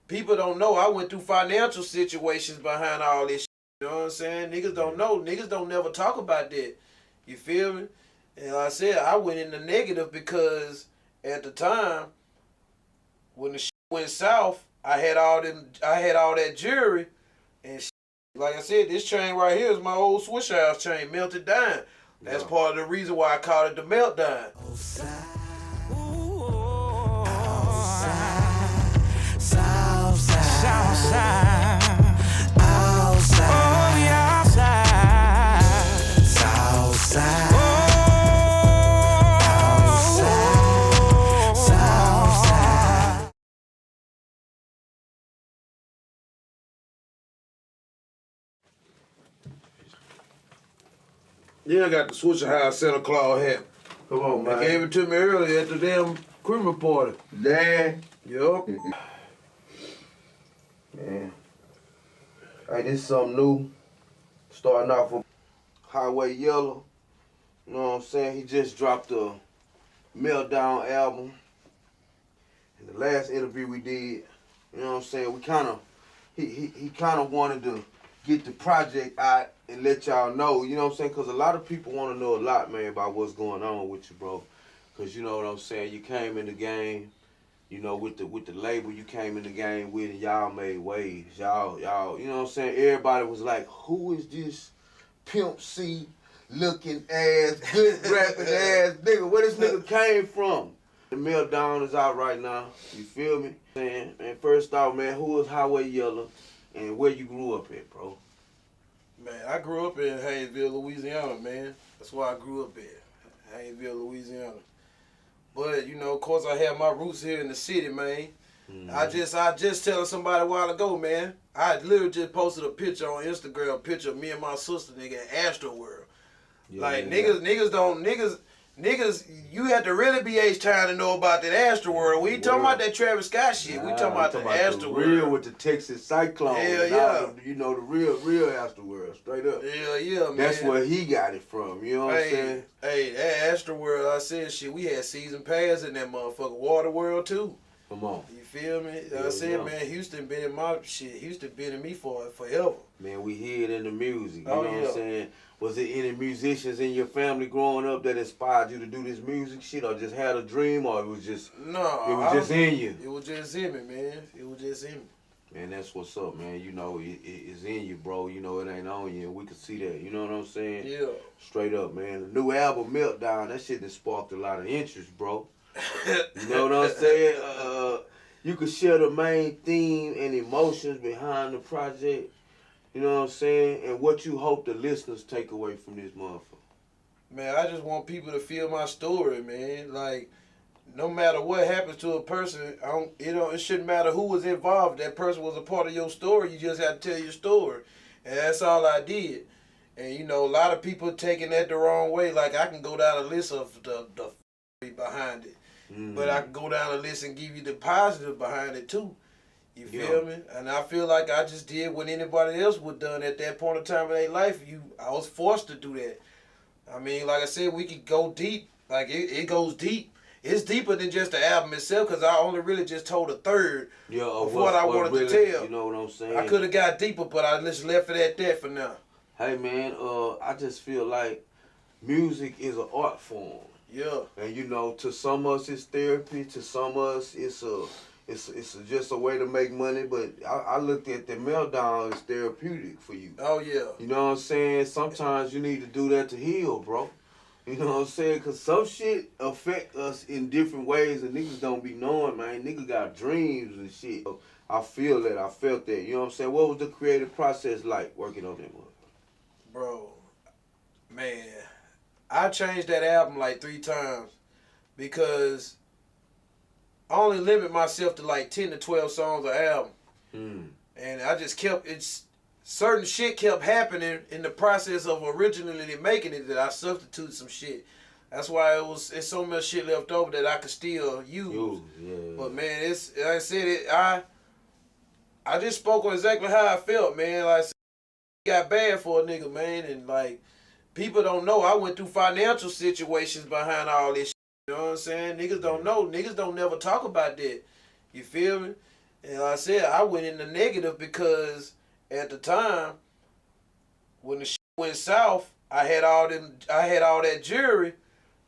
people don't know I went through financial situations behind all this shit. You know what I'm saying? Niggas don't know. Niggas don't never talk about that. You feel me? And like I said, I went in the negative because at the time, when the shit went south, I had all that jewelry, and shit, like I said, this chain right here is my old Swisha house chain, melted down. That's part of the reason why I called it the Meltdown. Yeah, I got the Swisha House Santa Claus hat. Come on, man. They gave it to me earlier at the damn criminal party. Dad. Yup. Man. Hey, this is something new. Starting off with Highway YELLA. You know what I'm saying? He just dropped a Meltdown album. In the last interview we did, you know what I'm saying, we he kind of wanted to get the project out and let y'all know, you know what I'm saying? Because a lot of people want to know a lot, man, about what's going on with you, bro. Because you know what I'm saying? You came in the game, you know, with the label you came in the game with, and y'all made waves. Y'all, you know what I'm saying? Everybody was like, who is this Pimp C looking ass, good rapping ass nigga? Where this nigga came from? The Meltdown is out right now. You feel me? And first off, man, who is Highway YELLA and where you grew up at, bro? Man, I grew up in Haynesville, Louisiana, man. That's where I grew up at, Haynesville, Louisiana. But, you know, of course, I have my roots here in the city, man. I just telling somebody a while ago, man. I literally just posted a picture on Instagram, a picture of me and my sister, nigga, at Astroworld. Yeah, like, niggas, you have to really be H-Town to know about that Astroworld. We ain't talking about that Travis Scott shit. We talking about the Astroworld. The real with the Texas Cyclone. Hell yeah. You know, the real Astroworld, straight up. Hell yeah, man. That's where he got it from, you know what I'm saying? Hey, that Astroworld, I said, shit, we had season pass in that motherfucking Waterworld, too. Come on. You feel me? I said, man, Houston been in my shit. Houston been in me for forever. Man, we hear it in the music. You Oh, know what I'm saying? Was there any musicians in your family growing up that inspired you to do this music shit, or just had a dream, or it was just in you? It was just in me, man. It was just in me. Man, that's what's up, man. You know, it's in you, bro. You know, it ain't on you, and we can see that. You know what I'm saying? Yeah. Straight up, man. The new album, Meltdown, that shit that sparked a lot of interest, bro. You know what I'm saying? You could share the main theme and emotions behind the project. You know what I'm saying? And what you hope the listeners take away from this motherfucker. Man, I just want people to feel my story, man. Like, no matter what happens to a person, it shouldn't matter who was involved. That person was a part of your story. You just have to tell your story. And that's all I did. And, you know, a lot of people taking that the wrong way. Like, I can go down a list of the behind it. But I can go down a list and give you the positive behind it, too. You feel me? And I feel like I just did what anybody else would done at that point in time in their life. I was forced to do that. I mean, like I said, we could go deep. Like, it goes deep. It's deeper than just the album itself, because I only really just told a third of what I wanted to tell. You know what I'm saying? I could have got deeper, but I just left it at that for now. Hey, man, I just feel like music is an art form. Yeah. And, you know, to some of us it's therapy. To some of us it's just a way to make money. But I looked at the Meltdown as therapeutic for you. Oh, yeah. You know what I'm saying? Sometimes you need to do that to heal, bro. You know what I'm saying? Because some shit affect us in different ways, and niggas don't be knowing, man. Niggas got dreams and shit. I feel that. I felt that. You know what I'm saying? What was the creative process like working on that one? Bro, man, I changed that album like 3 times because I only limit myself to like 10 to 12 songs an album. And I just certain shit kept happening in the process of originally making it that I substituted some shit. That's why it's so much shit left over that I could still use. Yeah. But man, it's like I said, I just spoke on exactly how I felt, man. Like I said, it got bad for a nigga, man, and like people don't know I went through financial situations behind all this shit. You know what I'm saying? Niggas don't know. Niggas don't never talk about that. You feel me? And like I said, I went in the negative because at the time, when the shit went south, I had all that jewelry,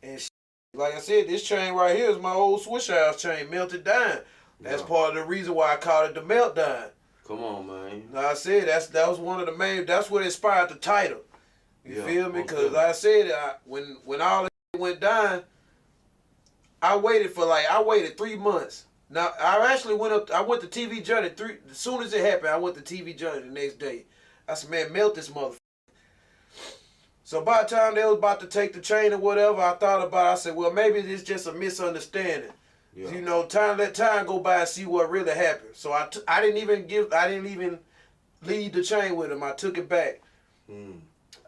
and shit, like I said, this chain right here is my old Swisha chain, melted down. That's part of the reason why I called it the Meltdown. Come on, man. Like I said, that was one of the main. That's what inspired the title. You feel me? Because like I said, when all that went down, I waited 3 months. Now I actually I went to TV Journey as soon as it happened. I went to TV Journey the next day. I said, man, melt this motherfucker. So by the time they was about to take the chain or whatever, I thought about it. I said, well, maybe it's just a misunderstanding. Yeah. You know, let time go by and see what really happened. So I didn't even leave the chain with him. I took it back.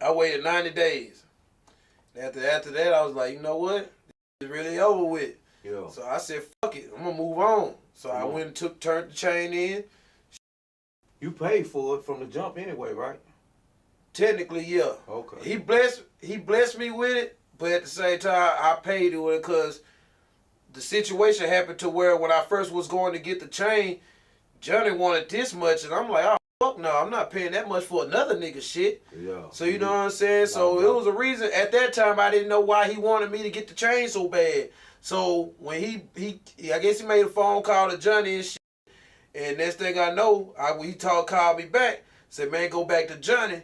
I waited 90 days. After that, I was like, you know what? It's really over with. Yeah. So I said, fuck it. I'm going to move on. So I went and turned the chain in. You paid for it from the jump anyway, right? Technically, yeah. Okay. He blessed me with it, but at the same time, I paid it with it because the situation happened to where when I first was going to get the chain, Johnny wanted this much, and I'm like, oh, fuck no, I'm not paying that much for another nigga shit. Yeah. So you know what I'm saying? So it was a reason. At that time, I didn't know why he wanted me to get the chain so bad. So when he I guess he made a phone call to Johnny and shit, and next thing I know, he called me back, said, man, go back to Johnny.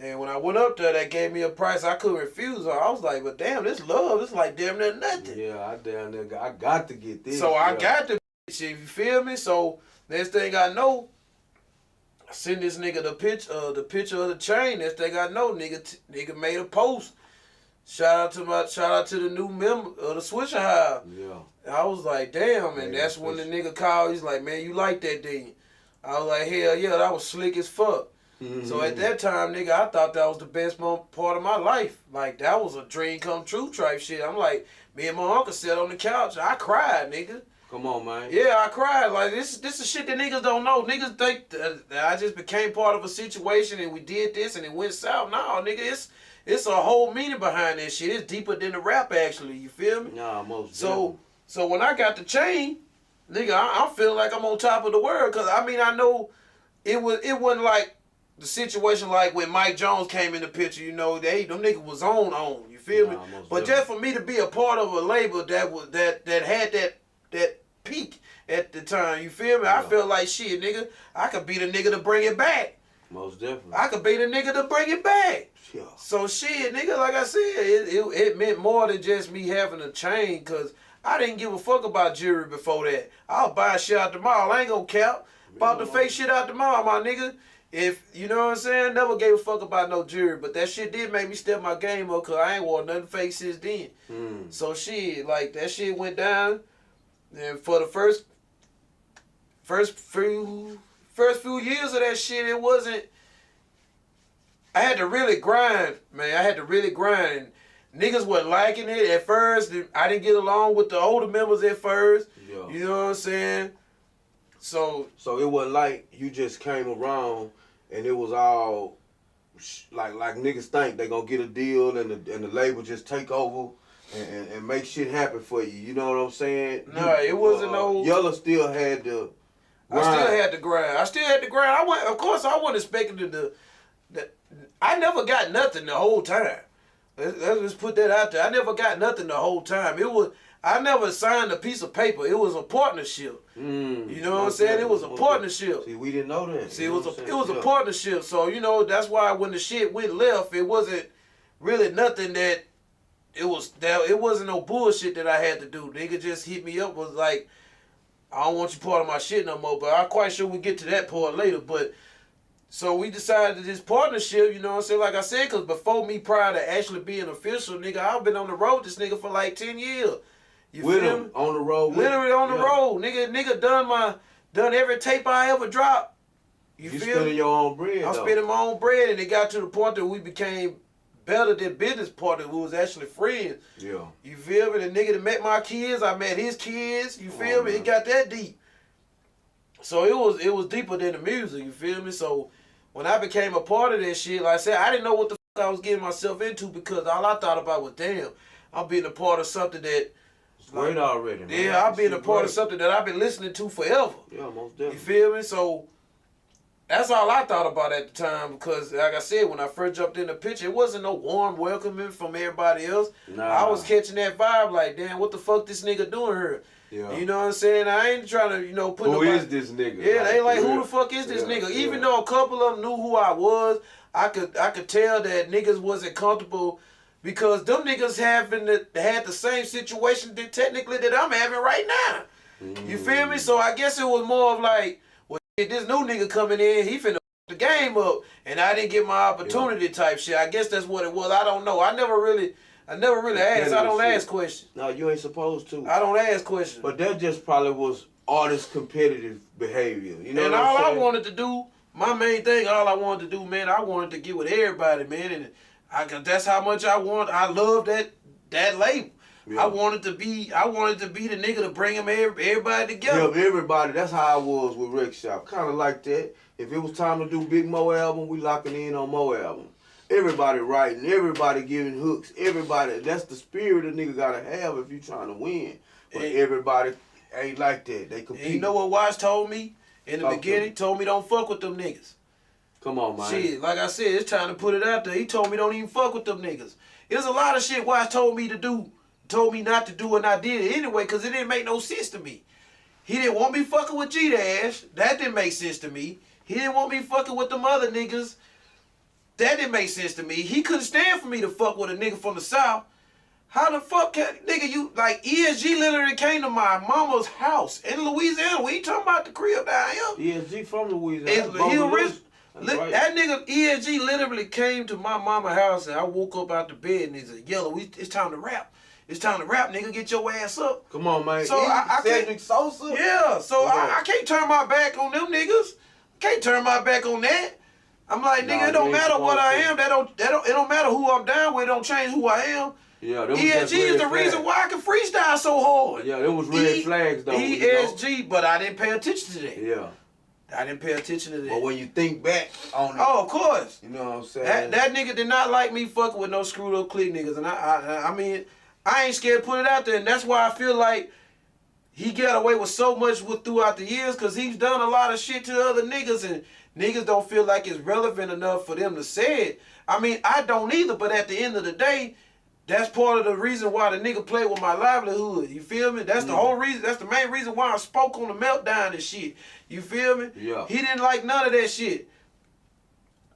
And when I went up there, they gave me a price I couldn't refuse. I was like, but damn, this love, it's like damn near nothing. Yeah, I got to get this. So I got the shit, you feel me? So next thing I know, I send this nigga the picture of the chain. Next thing I know, nigga made a post. Shout out to the new member of the Swisha Hive. Yeah. And I was like, damn, and that's when the nigga called. He's like, man, you like that thing? I was like, hell yeah, that was slick as fuck. So at that time, nigga, I thought that was the best part of my life. Like, that was a dream come true type shit. I'm like, me and my uncle sat on the couch. I cried, nigga. Come on, man. Yeah, I cried. Like, this is shit that niggas don't know. Niggas think that I just became part of a situation and we did this and it went south. No, nigga, it's a whole meaning behind this shit. It's deeper than the rap, actually. You feel me? Nah, most So when I got the chain, nigga, I'm feeling like I'm on top of the world. Because, I mean, I know it wasn't like the situation like when Mike Jones came in the picture, you know, them niggas was on, you feel me? But just for me to be a part of a label that had that peak at the time, you feel me? Yeah. I felt like shit, nigga, I could be the nigga to bring it back. Most definitely. I could be the nigga to bring it back. Yeah. So shit, nigga, like I said, it meant more than just me having a chain, cause I didn't give a fuck about jewelry before that. I was buying shit out the mall. I ain't gonna cap. Bought the fake shit out the mall, my nigga. If, you know what I'm saying, never gave a fuck about no jewelry, but that shit did make me step my game up, because I ain't worn nothing fake since then. So shit, like, that shit went down, and for the first few years of that shit, it wasn't, I had to really grind, man. I had to really grind. Niggas wasn't liking it at first. I didn't get along with the older members at first. Yeah. You know what I'm saying? So it wasn't like you just came around and it was all like niggas think they gonna get a deal and the label just take over and make shit happen for you. You know what I'm saying? No, it wasn't no. YELLA still had to grind. I still had to grind. Of course, I wasn't expecting I never got nothing the whole time. Let's just put that out there. I never got nothing the whole time. I never signed a piece of paper. It was a partnership. You know what I'm saying? It was a partnership. See, we didn't know that. See, it was a partnership. So, you know, that's why when the shit went left, it wasn't really nothing that it wasn't no bullshit that I had to do. Nigga just hit me up, was like, I don't want you part of my shit no more. But I'm quite sure we get to that part later. But so we decided this partnership, you know what I'm saying? Like I said, because before me, prior to actually being official, nigga, I've been on the road with this nigga for like 10 years. You with feel him me? on the road, literally on the road, nigga done every tape I ever dropped. You feel spending me? Your own bread. I'm spending my own bread, and it got to the point that we became better than business partners. We was actually friends. Yeah. You feel me? The nigga that met my kids, I met his kids. You feel me? Man. It got that deep. So it was deeper than the music. You feel me? So when I became a part of that shit, like I said, I didn't know what the fuck I was getting myself into, because all I thought about was, damn, I'm being a part of something that Great already, man. Yeah, I've been a part of something that I've been listening to forever. Yeah, most definitely. You feel me? So that's all I thought about at the time because, like I said, when I first jumped in the picture, it wasn't no warm welcoming from everybody else. Nah. I was catching that vibe like, damn, what the fuck this nigga doing here? Yeah. You know what I'm saying? I ain't trying to, put Who is this nigga? Yeah, they like, who the fuck is this nigga? Even though a couple of them knew who I was, I could tell that niggas wasn't comfortable because them niggas had the same situation that technically that I'm having right now. You feel me? So I guess it was more of like, well, this new nigga coming in, he finna the game up, and I didn't get my opportunity type shit. I guess that's what it was. I don't know. I never really asked. I don't ask questions. No, you ain't supposed to. I don't ask questions. But that just probably was artist competitive behavior. You know and what I'm saying? All I wanted to do, my main thing, all I wanted to do, man, I wanted to get with everybody, man, and that's how much I want. I love that label. Yeah. I wanted to be the nigga to bring everybody together. Yeah, everybody. That's how I was with Rec Shop. Kind of like that. If it was time to do Big Mo album, we locking in on Mo album. Everybody writing, everybody giving hooks, everybody. That's the spirit a nigga gotta have if you trying to win. But everybody ain't like that. They compete. You know what Watts told me in the beginning? Told me don't fuck with them niggas. Come on, man. Shit, like I said, it's time to put it out there. He told me don't even fuck with them niggas. There's a lot of shit Watts told me to do, told me not to do, and I did it anyway because it didn't make no sense to me. He didn't want me fucking with G-Dash. That didn't make sense to me. He didn't want me fucking with them other niggas. That didn't make sense to me. He couldn't stand for me to fuck with a nigga from the South. How the fuck can, nigga, you, like, ESG literally came to my mama's house in Louisiana. We ain't talking about the crib down here. ESG from Louisiana. That nigga, ESG literally came to my mama's house and I woke up out the bed and he said, Yella, it's time to rap. It's time to rap, nigga. Get your ass up. Come on, man. So I Cedric Sosa? Yeah, so I can't turn my back on them niggas. Can't turn my back on that. I'm like, nigga, it don't matter what I am. It don't matter who I'm down with. It don't change who I am. Yeah, ESG is the reason why I can freestyle so hard. Yeah, there was red flags though. ESG, but I didn't pay attention to that. Yeah. I didn't pay attention to that. But when you think back on it. Oh, of course. You know what I'm saying? That nigga did not like me fucking with no screwed up clique niggas. And I mean, I ain't scared to put it out there. And that's why I feel like he got away with so much throughout the years because he's done a lot of shit to other niggas and niggas don't feel like it's relevant enough for them to say it. I mean, I don't either, but at the end of the day, that's part of the reason why the nigga played with my livelihood. You feel me? That's the whole reason. That's the main reason why I spoke on the Meltdown and shit. You feel me? Yeah. He didn't like none of that shit.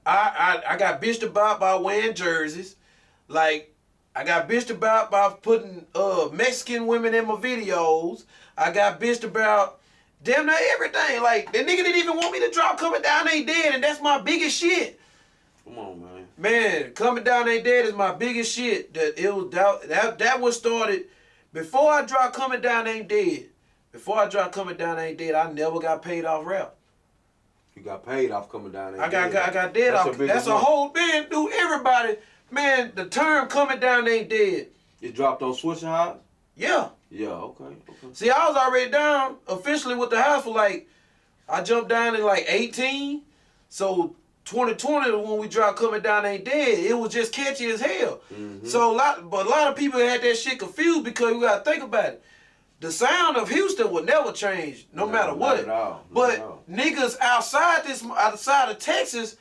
I got bitched about by wearing jerseys. Like, I got bitched about by putting Mexican women in my videos. I got bitched about damn near everything. Like, the nigga didn't even want me to drop Coming Down Ain't Dead, and that's my biggest shit. Come on, man. Man, Coming Down Ain't Dead is my biggest shit. That was started before I dropped Coming Down Ain't Dead. Before I dropped Coming Down Ain't Dead, I never got paid off rap. You got paid off Coming Down Ain't I Dead. got dead off. That's a whole man, dude. Everybody, man. The term Coming Down Ain't Dead. It dropped on Swisha House? Yeah. Yeah. Okay. See, I was already down officially with the house for like, I jumped down in like 18. So 2020 when we dropped Coming Down Ain't Dead, it was just catchy as hell. So a lot of people had that shit confused because you gotta think about it. The sound of Houston would never change, no matter what. But niggas outside of Texas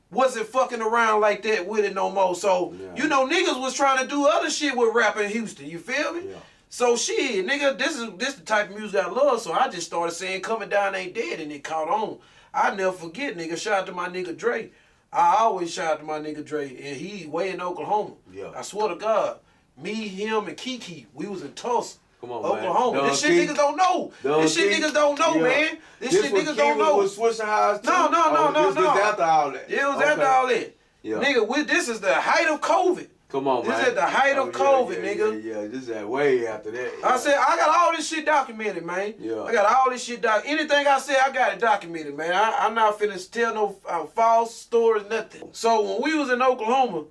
wasn't fucking around like that with it no more. So you know niggas was trying to do other shit with rap in Houston. You feel me? Yeah. So shit, nigga, this the type of music I love. So I just started saying Coming Down Ain't Dead, and it caught on. I never forget, nigga. Shout out to my nigga Dre. I always shout out to my nigga Dre, and he way in Oklahoma. Yeah. I swear to God, me, him, and Kiki, we was in Tulsa, Come on, Oklahoma. Man. This shit niggas don't know. This shit niggas don't know, man. This shit niggas don't know. Was Swisha House too? No. This after all that. It was after all that. Yeah. Nigga, this is the height of COVID. Come on, man. This is the height of COVID, nigga. Yeah, this is way after that. I said, I got all this shit documented, man. Yeah. I got all this shit anything I say, I got it documented, man. I'm not finna tell no false stories, nothing. So when we was in Oklahoma,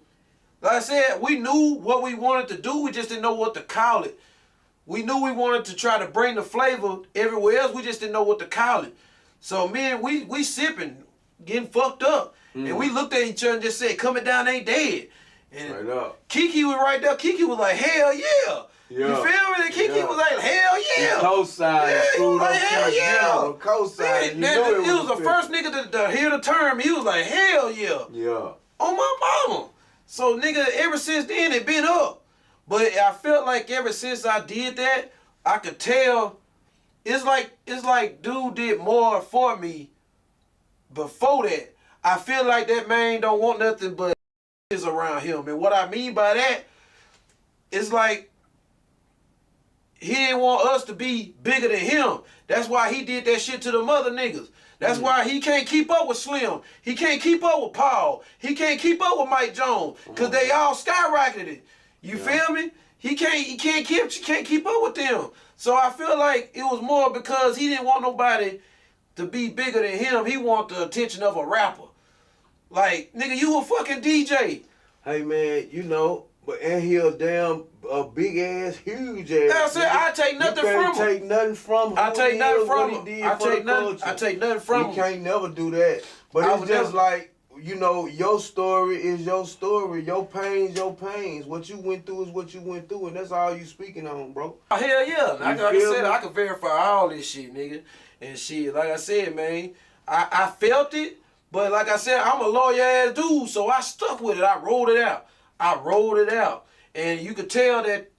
like I said, we knew what we wanted to do. We just didn't know what to call it. We knew we wanted to try to bring the flavor everywhere else. We just didn't know what to call it. So, man, we sipping, getting fucked up. And we looked at each other and just said, Coming Down Ain't Dead. And right up. Kiki was right there. Kiki was like, hell yeah. Yeah. You feel me? And Kiki was like, hell yeah. Co-sign. Yeah, he was like, hell yeah. Co-sign. It was the first nigga to hear the term. He was like, hell yeah. Yeah. On my mama. So nigga, ever since then it been up. But I felt like ever since I did that, I could tell it's like dude did more for me before that. I feel like that man don't want nothing but is around him. And what I mean by that is like he didn't want us to be bigger than him. That's why he did that shit to the other niggas. That's why he can't keep up with Slim. He can't keep up with Paul. He can't keep up with Mike Jones. Cause they all skyrocketed. You feel me? He can't keep up with them. So I feel like it was more because he didn't want nobody to be bigger than him. He want the attention of a rapper. Like, nigga, you a fucking DJ. Hey man, you know, but and he a damn big ass, huge ass. That's it. I take nothing from him. You can't take nothing from him. I take nothing from him. I take nothing from him. You can't never do that. But it's just like, you know, your story is your story. Your pain's your pains. What you went through is what you went through, and that's all you speaking on, bro. Oh, hell yeah. Like I said, I can verify all this shit, nigga. And shit, like I said, man, I felt it, but like I said, I'm a lawyer ass dude, so I stuck with it. I rolled it out. And you could tell that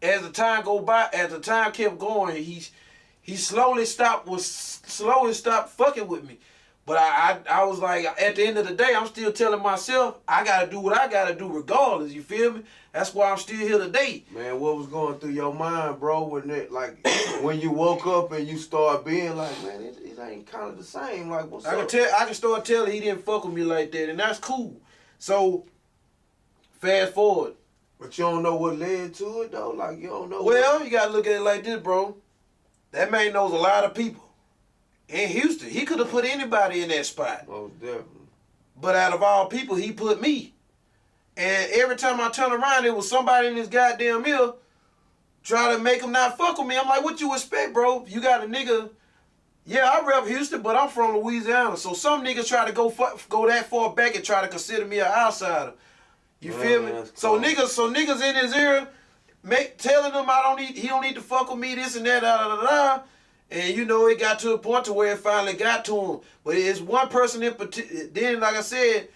as the time go by, as the time kept going, he slowly stopped fucking with me. But I was like, at the end of the day, I'm still telling myself, I gotta do what I gotta do regardless, you feel me? That's why I'm still here today. Man, what was going through your mind, bro, when you woke up and you start being like, man, it ain't kind of the same. Like, what's up? I can start telling he didn't fuck with me like that, and that's cool. So, fast forward. But you don't know what led to it, though? Like, you don't know. Well, you gotta look at it like this, bro. That man knows a lot of people. In Houston, he could have put anybody in that spot. Most definitely. But out of all people, he put me. And every time I turn around, there was somebody in this goddamn mill trying to make him not fuck with me. I'm like, what you expect, bro? You got a nigga. Yeah, I rep Houston, but I'm from Louisiana. So some niggas try to go that far back and try to consider me an outsider. You feel me? So niggas in his ear telling him he don't need to fuck with me, this and that, da. And you know, it got to a point to where it finally got to him. But it's one person in particular. Then, like I said,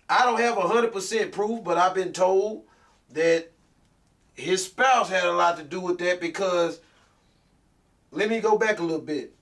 I don't have 100% proof, but I've been told that his spouse had a lot to do with that because, let me go back a little bit.